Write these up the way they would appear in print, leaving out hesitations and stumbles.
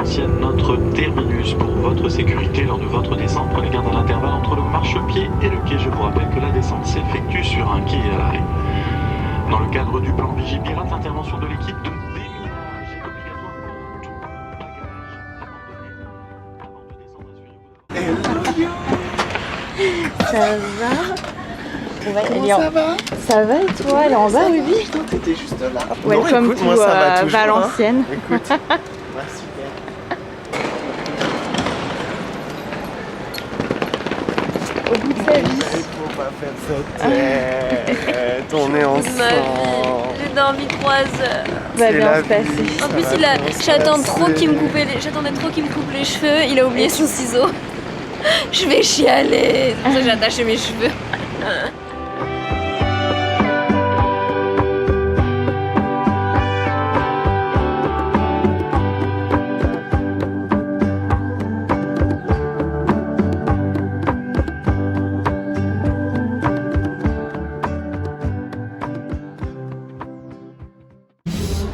Valenciennes, notre terminus. Pour votre sécurité lors de votre descente, prenez garde à l'intervalle entre le marchepied et le quai. Je vous rappelle que la descente s'effectue sur un quai à l'arrêt. Dans le cadre du plan Vigipirate, intervention de l'équipe de déminage est obligatoire pour tout bagage abandonné. Avant de descendre, asseyez-vous. Ça va? Comment ça va? Ça va et toi? Elle est en bas, Ruby? Putain, t'étais juste là. Welcome écoute, to moi, ça va toujours, Valenciennes. Hein. Écoute, ouais, super. Au bout de sa vie. Il faut pas faire cette tête. On est ensemble. J'ai dormi 3 heures. Va C'est bien la se passer. vie. En plus, j'attendais trop qu'il me coupe les cheveux. Il a oublié son ciseau. Je vais chialer. C'est pour ça que j'ai attaché mes cheveux.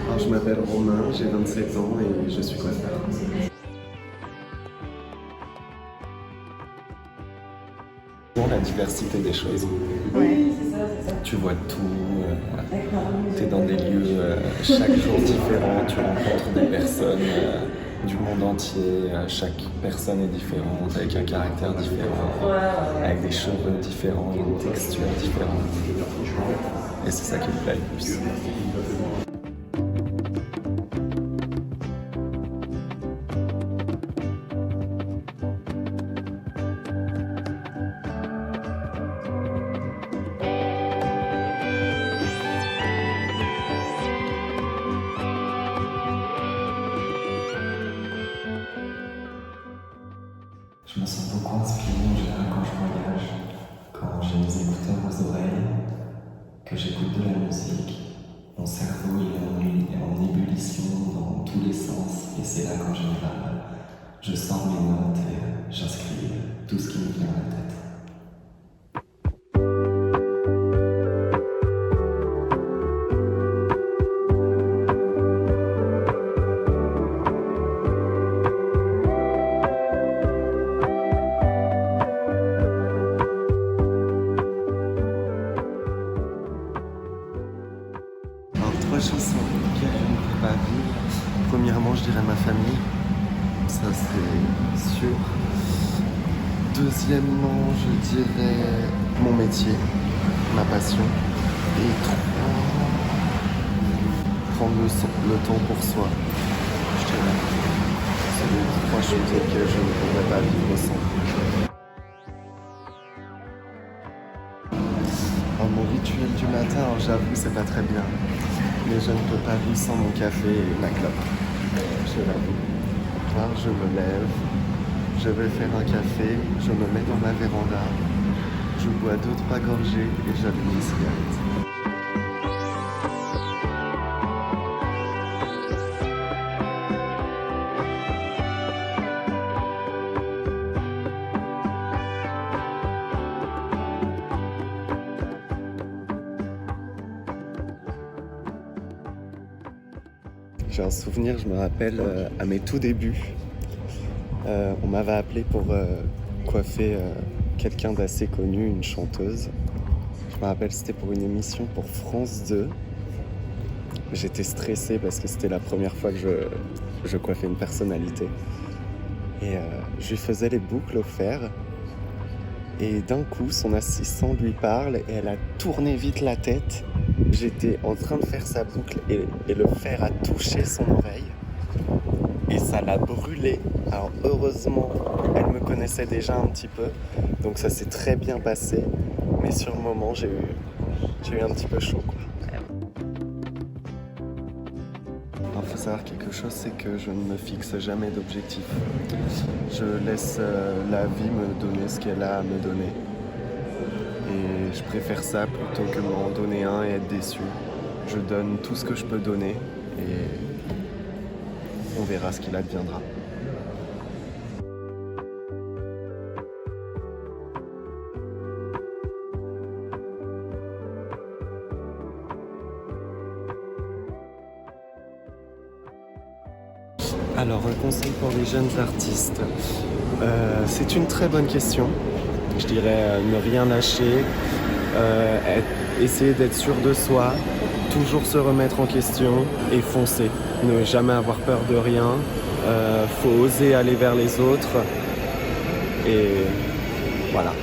Alors, je m'appelle Romain, j'ai 27 ans et je suis coiffeur. La diversité des choses. Tu vois tout, tu es dans des lieux chaque jour différents, tu rencontres des personnes du monde entier, chaque personne est différente, avec un caractère différent, avec des cheveux différents, une texture différente. Et c'est ça qui me plaît le plus. Je me sens beaucoup inspiré en général quand je voyage, quand j'ai mes écouteurs aux oreilles, que j'écoute de la musique. Mon cerveau est en ébullition dans tous les sens et c'est là qu'en général je sors mes notes et j'inscris tout ce qui me vient à la tête. Alors, 3 choses sans lesquelles je ne peux pas vivre. Premièrement, je dirais ma famille. Ça, c'est sûr. Deuxièmement, je dirais mon métier, ma passion. Et 3, prendre le temps pour soi. Je dirais. C'est les 3 choses auxquelles je ne pourrais pas vivre sans. Alors, mon rituel du matin, alors j'avoue, c'est pas très bien. Mais je ne peux pas vivre sans mon café et ma clope. Je l'avoue. Alors, je me lève, je vais faire un café, je me mets dans ma véranda, je bois 2-3 gorgées et j'allume une cigarette. J'ai un souvenir, je me rappelle, à mes tout débuts. On m'avait appelé pour coiffer quelqu'un d'assez connu, une chanteuse. Je me rappelle, c'était pour une émission pour France 2. J'étais stressé parce que c'était la première fois que je coiffais une personnalité. Et je lui faisais les boucles au fer. Et d'un coup, son assistant lui parle et elle a tourné vite la tête. J'étais en train de faire sa boucle et le fer a touché son oreille. Et ça l'a brûlé. Alors heureusement, elle me connaissait déjà un petit peu. Donc ça s'est très bien passé. Mais sur le moment, j'ai eu un petit peu chaud, quoi. Alors, faut savoir quelque chose, c'est que je ne me fixe jamais d'objectif. Je laisse la vie me donner ce qu'elle a à me donner. Et je préfère ça plutôt que m'en donner un et être déçu. Je donne tout ce que je peux donner et on verra ce qu'il adviendra. Alors, un conseil pour les jeunes artistes. C'est une très bonne question. Je dirais ne rien lâcher, essayer d'être sûr de soi, toujours se remettre en question et foncer. Ne jamais avoir peur de rien. Faut oser aller vers les autres. Et voilà.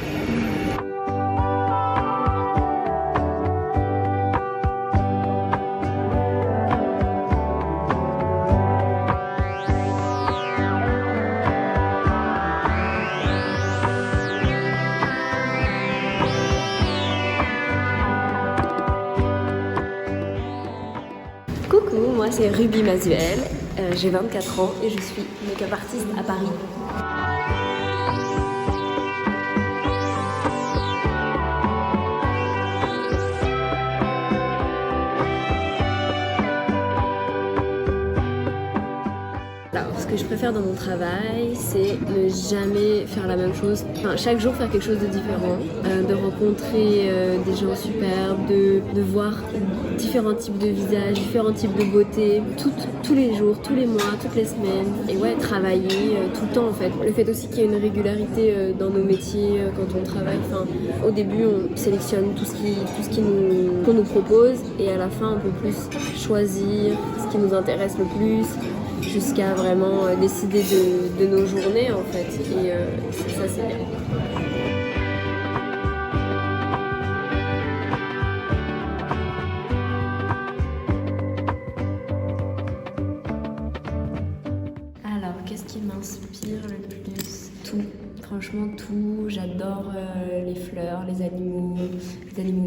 Coucou, moi c'est Ruby Mazuel, j'ai 24 ans et je suis make-up artiste à Paris. Alors, ce que je préfère dans mon travail, c'est ne jamais faire la même chose. Enfin, chaque jour faire quelque chose de différent, de rencontrer des gens superbes, de voir différents types de visages, différents types de beauté, tous les jours, tous les mois, toutes les semaines. Et ouais, travailler tout le temps en fait. Le fait aussi qu'il y ait une régularité dans nos métiers quand on travaille. Enfin, au début, on sélectionne tout ce qu'on nous propose et à la fin, on peut plus choisir ce qui nous intéresse le plus, jusqu'à vraiment décider de nos journées en fait. Et ça, c'est bien. Alors, qu'est-ce qui m'inspire le plus? Tout. Franchement, tout. J'adore les fleurs, les animaux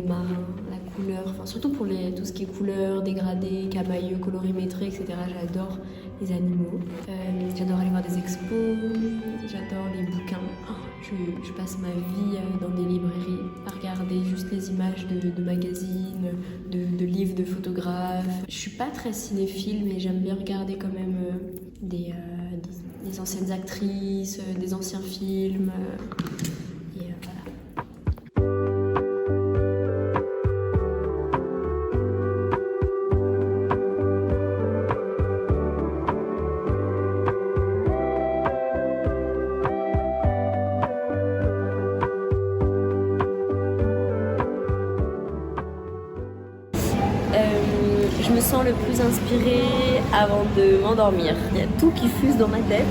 marins, la couleur. Enfin, surtout pour tout ce qui est couleurs, dégradés, camailleux, colorimétrés, etc. J'adore les animaux. J'adore aller voir des expos. J'adore les bouquins. Je passe ma vie dans des librairies à regarder juste les images de magazines, de livres, de photographes. Je suis pas très cinéphile, mais j'aime bien regarder quand même des anciennes actrices, des anciens films. Et voilà. Je me sens le plus inspirée avant de m'endormir. Il y a tout qui fuse dans ma tête.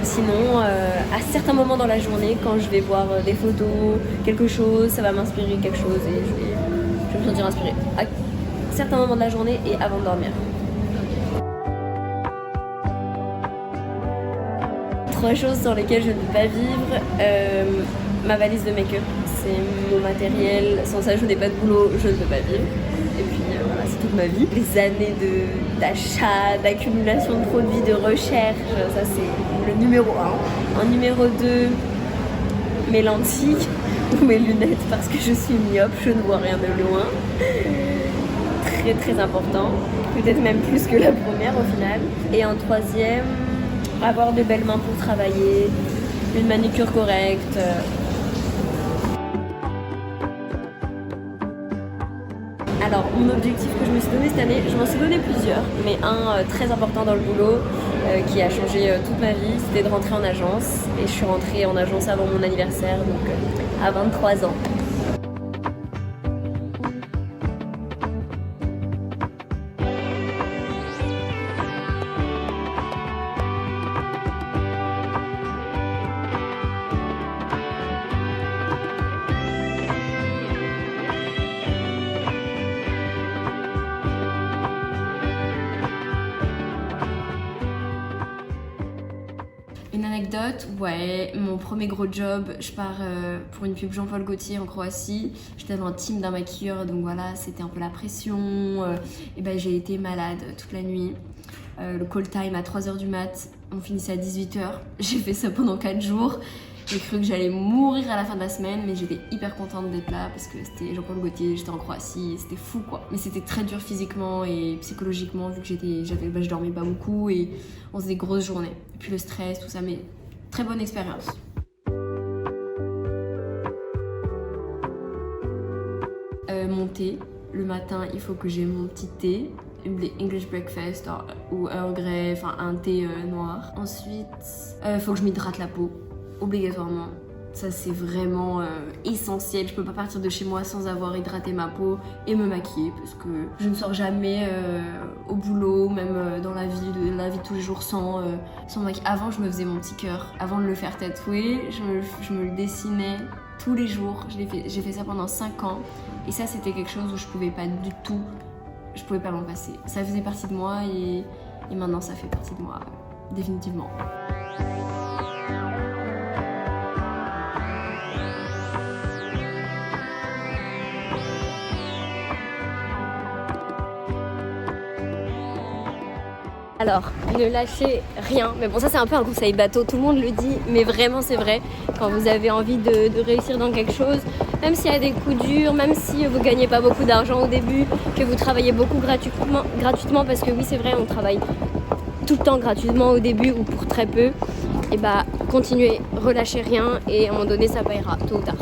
Sinon, à certains moments dans la journée, quand je vais voir des photos, quelque chose, ça va m'inspirer quelque chose et je vais me sentir inspirée. À certains moments de la journée et avant de dormir. 3 choses sans lesquelles je ne peux pas vivre. Ma valise de make-up, c'est mon matériel. Sans ça, je n'ai pas de boulot, je ne peux pas vivre. Et puis voilà, c'est toute ma vie. Les années d'achat, d'accumulation de produits, de recherche, ça c'est le numéro 1. En numéro 2, mes lentilles ou mes lunettes parce que je suis myope, je ne vois rien de loin. Très très important, peut-être même plus que la première au final. Et en 3e, avoir de belles mains pour travailler, une manucure correcte. Alors, mon objectif que je me suis donné cette année, je m'en suis donné plusieurs, mais un très important dans le boulot qui a changé toute ma vie, c'était de rentrer en agence. Et je suis rentrée en agence avant mon anniversaire, donc à 23 ans. Une anecdote, ouais, mon premier gros job, je pars pour une pub Jean-Paul Gaultier en Croatie. J'étais dans un team d'un maquilleur, donc voilà, c'était un peu la pression. Et ben j'ai été malade toute la nuit. Le call time à 3h du mat, on finissait à 18h. J'ai fait ça pendant 4 jours. J'ai cru que j'allais mourir à la fin de la semaine, mais j'étais hyper contente d'être là parce que c'était Jean-Paul Gaultier, j'étais en Croatie, c'était fou quoi. Mais c'était très dur physiquement et psychologiquement vu que je dormais pas beaucoup et on faisait des grosses journées. Et puis le stress, tout ça, mais très bonne expérience. Mon thé, le matin il faut que j'ai mon petit thé. English breakfast ou Earl Grey, enfin un thé noir. Ensuite, faut que je m'hydrate la peau, obligatoirement. Ça c'est vraiment essentiel, je peux pas partir de chez moi sans avoir hydraté ma peau et me maquiller parce que je ne sors jamais au boulot, même dans la vie de tous les jours sans maquillage. Avant je me faisais mon petit cœur, avant de le faire tatouer, je me le dessinais tous les jours, j'ai fait ça pendant 5 ans et ça c'était quelque chose où je pouvais pas du tout, je pouvais pas m'en passer. Ça faisait partie de moi et maintenant ça fait partie de moi, définitivement. Alors, ne lâchez rien. Mais bon, ça c'est un peu un conseil bateau, tout le monde le dit, mais vraiment c'est vrai. Quand vous avez envie de réussir dans quelque chose, même s'il y a des coups durs, même si vous gagnez pas beaucoup d'argent au début, que vous travaillez beaucoup gratuitement, parce que oui c'est vrai, on travaille tout le temps gratuitement au début ou pour très peu, et bah continuez, relâchez rien et à un moment donné ça paiera tôt ou tard.